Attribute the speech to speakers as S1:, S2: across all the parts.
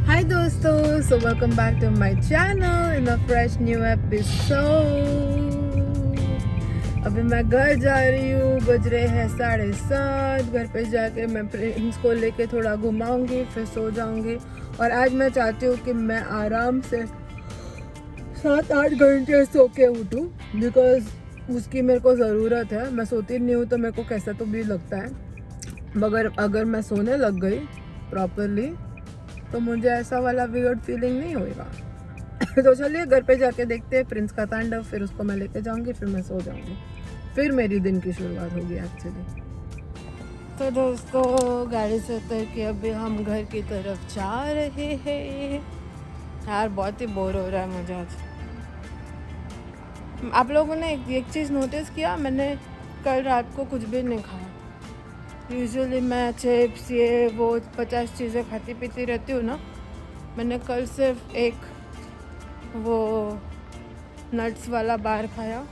S1: हाय दोस्तों, so welcome back to my channel in a fresh new episode. अभी मैं घर जा रही हूँ, बज रहे हैं 7:30। घर पे जाके मैं प्रिंस को लेके थोड़ा घुमाऊंगी, फिर सो जाऊंगी। और आज मैं चाहती हूँ कि मैं आराम से 7-8 घंटे सो के उठूँ, बिकॉज उसकी मेरे को ज़रूरत है। मैं सोती नहीं हूँ तो मेरे को कैसा तो भी लगता है, मगर अगर मैं सोने लग गई प्रॉपरली तो मुझे ऐसा वाला वियर्ड फीलिंग नहीं होएगा। तो चलिए घर पे जाके देखते हैं प्रिंस का तांडव, फिर उसको मैं लेके जाऊंगी, फिर मैं सो जाऊंगी, फिर मेरी दिन की शुरुआत होगी एक्चुअली। तो दोस्तों, गाड़ी से उतर के अभी हम घर की तरफ जा रहे हैं। यार बहुत ही बोर हो रहा है मुझे आज। आप लोगों ने एक चीज़ नोटिस किया, मैंने कल रात को कुछ भी नहीं खाया। यूजुअली मैं चिप्स ये वो 50 चीज़ें खाती पीती रहती हूँ ना। मैंने कल सिर्फ एक वो नट्स वाला बार खाया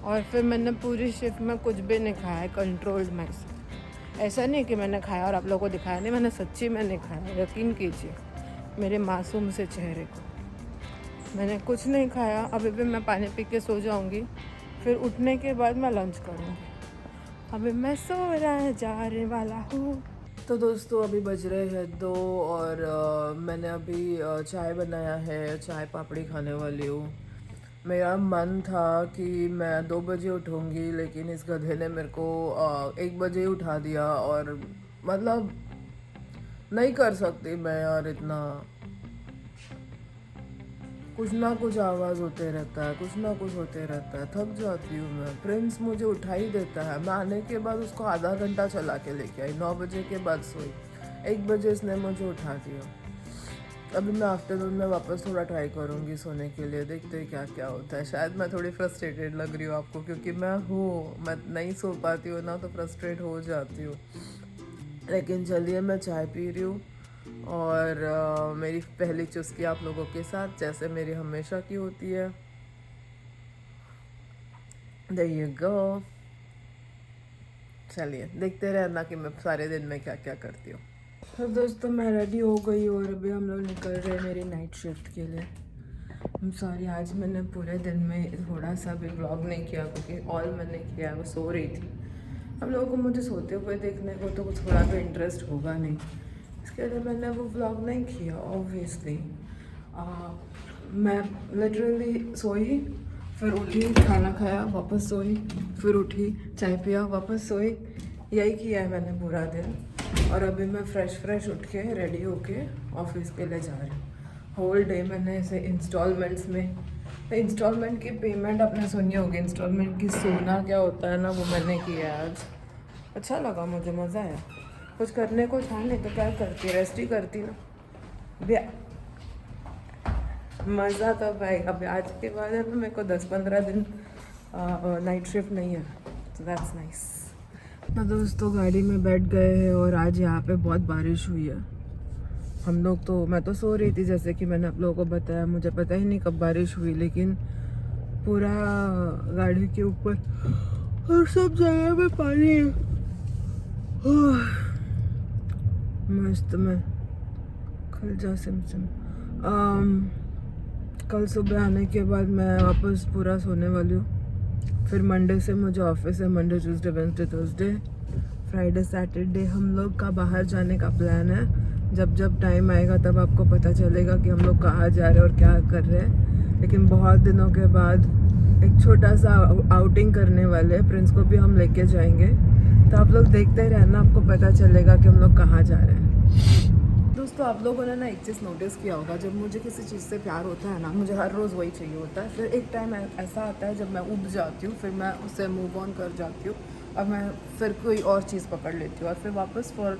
S1: और फिर मैंने पूरी शिफ्ट में कुछ भी नहीं खाया। Controlled my self. ऐसा नहीं कि मैंने खाया और आप लोगों को दिखाया नहीं, मैंने सच्ची में नहीं खाया। यकीन कीजिए मेरे मासूम से चेहरे को। मैंने कुछ नहीं खाया। अभी भी मैं पानी पी के सो जाऊँगी, फिर उठने के बाद मैं लंच करूँगी। अभी मैं सो रहा जाने वाला हूँ। तो दोस्तों, अभी बज रहे हैं 2 और मैंने अभी चाय बनाया है, चाय पापड़ी खाने वाली हूँ। मेरा मन था कि मैं 2 बजे उठूँगी, लेकिन इस गधे ने मेरे को 1 बजे उठा दिया। और मतलब नहीं कर सकती मैं यार इतना। कुछ ना कुछ आवाज़ होते रहता है, कुछ ना कुछ होते रहता है, थक जाती हूँ मैं। प्रिंस मुझे उठा ही देता है। मैं आने के बाद उसको आधा घंटा चला के लेके आई, 9 बजे के बाद सोई, 1 बजे इसने मुझे उठा दिया। अभी मैं आफ्टरनून में वापस थोड़ा ट्राई करूँगी सोने के लिए, देखते हैं क्या क्या होता है। शायद मैं थोड़ी फ्रस्ट्रेटेड लग रही हूँ आपको, क्योंकि मैं नहीं सो पाती हूँ ना, तो फ्रस्ट्रेट हो जाती हूँ। लेकिन चलिए, मैं चाय पी रही हूँ और मेरी पहली चुस्की आप लोगों के साथ, जैसे मेरी हमेशा की होती है। There you go. चलिए देखते रहना कि मैं सारे दिन में क्या क्या करती हूँ। तो दोस्तों, मैं रेडी हो गई और अभी हम लोग निकल रहे हैं मेरी नाइट शिफ्ट के लिए। सॉरी, आज मैंने पूरे दिन में थोड़ा सा भी व्लॉग नहीं किया, क्योंकि ऑल मैंने किया वो सो रही थी। हम लोगों को मुझे सोते हुए देखने को तो कुछ थोड़ा भी इंटरेस्ट होगा नहीं, इसके लिए मैंने वो व्लॉग नहीं किया ऑब्वियसली। मैं लिटरली सोई, फिर उठी, खाना खाया, वापस सोई, फिर उठी, चाय पिया, वापस सोई। यही किया है मैंने पूरा दिन। और अभी मैं फ्रेश उठ के रेडी होके ऑफिस के लिए जा रही हूँ। होल डे मैंने ऐसे इंस्टॉलमेंट्स में, इंस्टॉलमेंट की पेमेंट आपने सुनी होगी, इंस्टॉलमेंट की सोना क्या होता है ना, वो मैंने किया आज। अच्छा लगा मुझे, मज़ा आया। कुछ करने को था नहीं तो क्या करती, रेस्ट ही करती ना। मज़ा तो भाई अभी आज के बाद है ना, मेरे को 10-15 दिन नाइट शिफ्ट नहीं है, तो दैट्स नाइस। तो दोस्तों, गाड़ी में बैठ गए हैं और आज यहाँ पे बहुत बारिश हुई है। हम लोग तो, मैं तो सो रही थी जैसे कि मैंने आप लोगों को बताया, मुझे पता ही नहीं कब बारिश हुई, लेकिन पूरा गाड़ी के ऊपर और सब जगह में पानी है। मस्त में खल जा सिम। कल सुबह आने के बाद मैं वापस पूरा सोने वाली हूँ। फिर मंडे से मुझे ऑफिस है, Monday Tuesday Wednesday Thursday Friday Saturday हम लोग का बाहर जाने का प्लान है। जब टाइम आएगा तब आपको पता चलेगा कि हम लोग कहाँ जा रहे हैं और क्या कर रहे हैं। लेकिन बहुत दिनों के बाद एक छोटा सा आउटिंग करने वाले हैं, प्रिंस को भी हम लेके जाएंगे, तो आप लोग देखते रहना, आपको पता चलेगा कि हम लोग कहाँ जा रहे हैं। दोस्तों, आप लोगों ने ना एक चीज़ नोटिस किया होगा, जब मुझे किसी चीज़ से प्यार होता है ना, मुझे हर रोज़ वही चाहिए होता है। फिर एक टाइम ऐसा आता है जब मैं उब जाती हूँ, फिर मैं उससे मूव ऑन कर जाती हूँ और मैं फिर कोई और चीज़ पकड़ लेती हूँ, और फिर वापस फॉर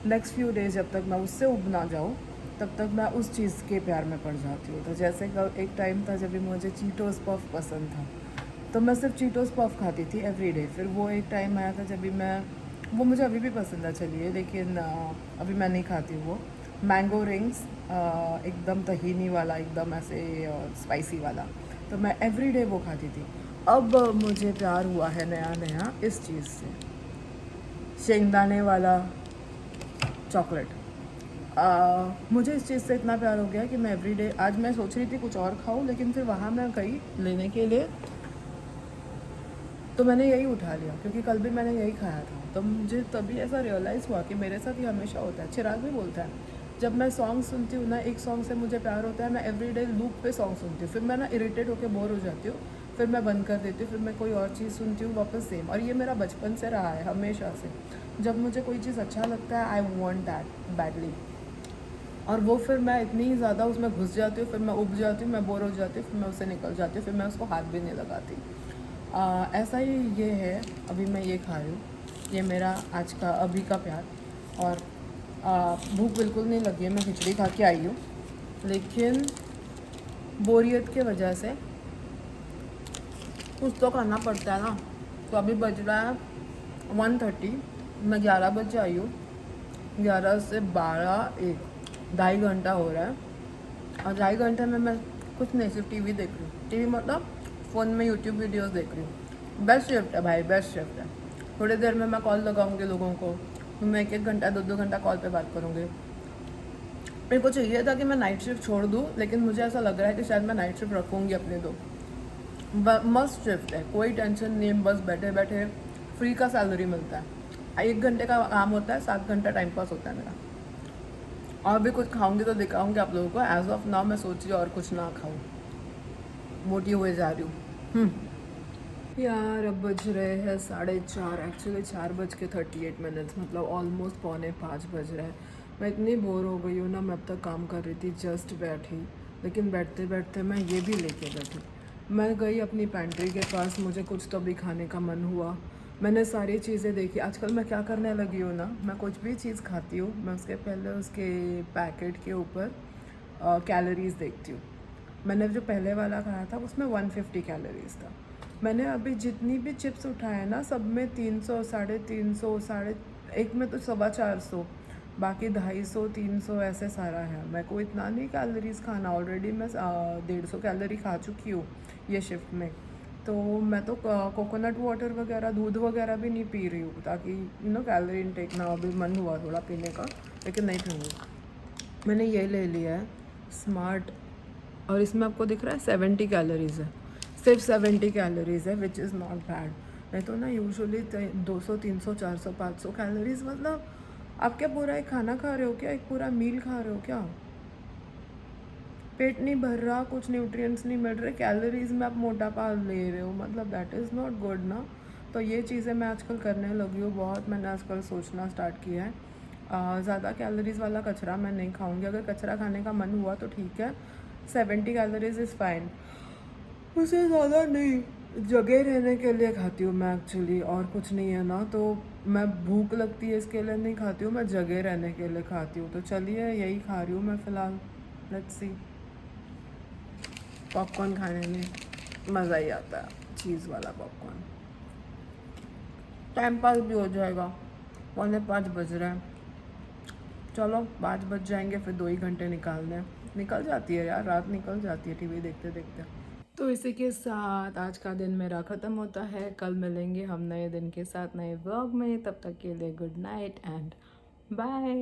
S1: नेक्स्ट फ्यू डेज जब तक मैं उससे उब ना जाऊँ तब तक मैं उस चीज़ के प्यार में पड़ जाती हूँ। तो जैसे एक टाइम था जब भी मुझे चीटोस पफ पसंद था, तो मैं सिर्फ चीटोस पफ खाती थी एवरी डे। फिर वो एक टाइम आया था जब भी वो मुझे अभी भी पसंद है चलिए, लेकिन अभी मैं नहीं खाती वो मैंगो रिंग्स, एकदम तहीनी वाला, एकदम ऐसे स्पाइसी वाला, तो मैं एवरी डे वो खाती थी। अब मुझे प्यार हुआ है नया इस चीज़ से, शेंगदाने वाला चॉकलेट। मुझे इस चीज़ से इतना प्यार हो गया कि मैं एवरीडे, आज मैं सोच रही थी कुछ और खाऊं, लेकिन फिर वहाँ मैं गई लेने के लिए तो मैंने यही उठा लिया, क्योंकि कल भी मैंने यही खाया था। तो मुझे तभी ऐसा रियलाइज़ हुआ कि मेरे साथ ये हमेशा होता है। चिराग भी बोलता है, जब मैं सॉन्ग सुनती हूँ ना, एक सॉन्ग से मुझे प्यार होता है, मैं एवरीडे लूप पे सॉन्ग सुनती हूँ, फिर मैं ना इरिटेट होकर बोर हो जाती हूँ, फिर मैं बंद कर देती हूँ, फिर मैं कोई और चीज़ सुनती हूँ वापस सेम। और ये मेरा बचपन से रहा है, हमेशा से। जब मुझे कोई चीज़ अच्छा लगता है, आई वॉन्ट दैट बैडली, और वो फिर मैं इतनी ज़्यादा उसमें घुस जाती हूँ, फिर मैं उब जाती हूँ, मैं बोर हो जाती हूँ, फिर मैं उससे निकल जाती हूँ, फिर मैं उसको हाथ भी नहीं लगाती। ऐसा ही ये है। अभी मैं ये खा रही हूँ, ये मेरा आज का अभी का प्यार। और भूख बिल्कुल नहीं लगी है, मैं खिचड़ी खा के आई हूँ, लेकिन बोरियत के वजह से कुछ तो करना पड़ता है ना। तो अभी बज रहा है 1:30, मैं 11 बजे आई हूँ, 11 से 12, 1 ढाई घंटा हो रहा है। और 2.5 घंटे में मैं कुछ नहीं, सिर्फ टीवी देख रही हूँ। टीवी मतलब फ़ोन में यूट्यूब वीडियोस देख रही हूँ। बेस्ट शिफ्ट है भाई, बेस्ट शिफ्ट है। थोड़ी देर में मैं कॉल लगाऊंगी लोगों को, तो मैं 1-1 घंटा 2-2 घंटा कॉल पे बात करूँगी। मेरे को चाहिए था कि मैं नाइट शिफ्ट छोड़ दूँ, लेकिन मुझे ऐसा लग रहा है कि शायद मैं नाइट शिफ्ट रखूँगी अपने दो। मस्त शिफ्ट है, कोई टेंशन नहीं, बस बैठे बैठे फ्री का सैलरी मिलता है। 1 घंटे का काम होता है, 7 घंटा टाइम पास होता है मेरा। और भी कुछ खाऊंगी तो दिखाऊंगी आप लोगों को। एज ऑफ नाउ मैं सोच रही हूँ और कुछ ना खाऊं, मोटी हुए जा रही हूँ। यार अब बज रहे हैं 4:30, एक्चुअली 4:38, मतलब ऑलमोस्ट 4:45 बज रहे हैं। मैं इतनी बोर हो गई हूँ ना, मैं अब तक काम कर रही थी, जस्ट बैठी, लेकिन बैठते बैठते मैं ये भी लेके बैठी। मैं गई अपनी पेंट्री के पास, मुझे कुछ तो भी खाने का मन हुआ। मैंने सारी चीज़ें देखी। आजकल मैं क्या करने लगी हूँ ना, मैं कुछ भी चीज़ खाती हूँ, मैं उसके पहले उसके पैकेट के ऊपर कैलोरीज देखती हूँ। मैंने जो पहले वाला खाया था उसमें 150 कैलोरीज था। मैंने अभी जितनी भी चिप्स उठाए ना, सब में 300, 350, साढ़े एक में तो 425, बाकी 250, 300 ऐसे सारा है। मेरे को इतना नहीं कैलोरीज खाना, ऑलरेडी मैं 150 कैलोरी खा चुकी हूँ ये शिफ्ट में। तो मैं तो कोकोनट वाटर वगैरह, दूध वगैरह भी नहीं पी रही हूँ, ताकि कैलोरी इनटेक ना। अभी मन हुआ थोड़ा पीने का, लेकिन नहीं पीऊँगी। मैंने ये ले लिया है स्मार्ट, और इसमें आपको दिख रहा है 70 कैलोरीज़ है, सिर्फ 70 कैलोरीज़ है, विच इज़ नॉट बैड। नहीं तो ना यूजुअली 200, 300, 400, 500 कैलोरीज़, मतलब आप क्या पूरा एक खाना खा रहे हो क्या, एक पूरा मील खा रहे हो क्या? पेट नहीं भर रहा, कुछ न्यूट्रिएंट्स नहीं मिल रहे, कैलोरीज में आप मोटापा ले रहे हो, मतलब दैट इज़ नॉट गुड ना। तो ये चीज़ें मैं आजकल करने लगी हूँ बहुत। मैंने आजकल सोचना स्टार्ट किया है, ज़्यादा कैलोरीज़ वाला कचरा मैं नहीं खाऊंगी। अगर कचरा खाने का मन हुआ तो ठीक है, 70 कैलोरीज इज़ फाइन, उससे ज़्यादा नहीं। जगह रहने के लिए खाती हूँ मैं एक्चुअली, और कुछ नहीं है ना। तो मैं भूख लगती है इसके लिए नहीं खाती हूँ, मैं जगह रहने के लिए खाती हूँ। तो चलिए यही खा रही हूँ मैं फ़िलहाल, लेट्स सी। पॉपकॉर्न खाने में मज़ा ही आता है, चीज़ वाला पॉपकॉर्न। टाइम पास भी हो जाएगा, 4:45 बज रहे हैं। चलो 5 बज जाएंगे, फिर 2 ही घंटे निकालने हैं। निकल जाती है यार, रात निकल जाती है टीवी देखते देखते। तो इसी के साथ आज का दिन मेरा ख़त्म होता है। कल मिलेंगे हम नए दिन के साथ, नए व्लॉग में। तब तक के लिए गुड नाइट एंड बाय।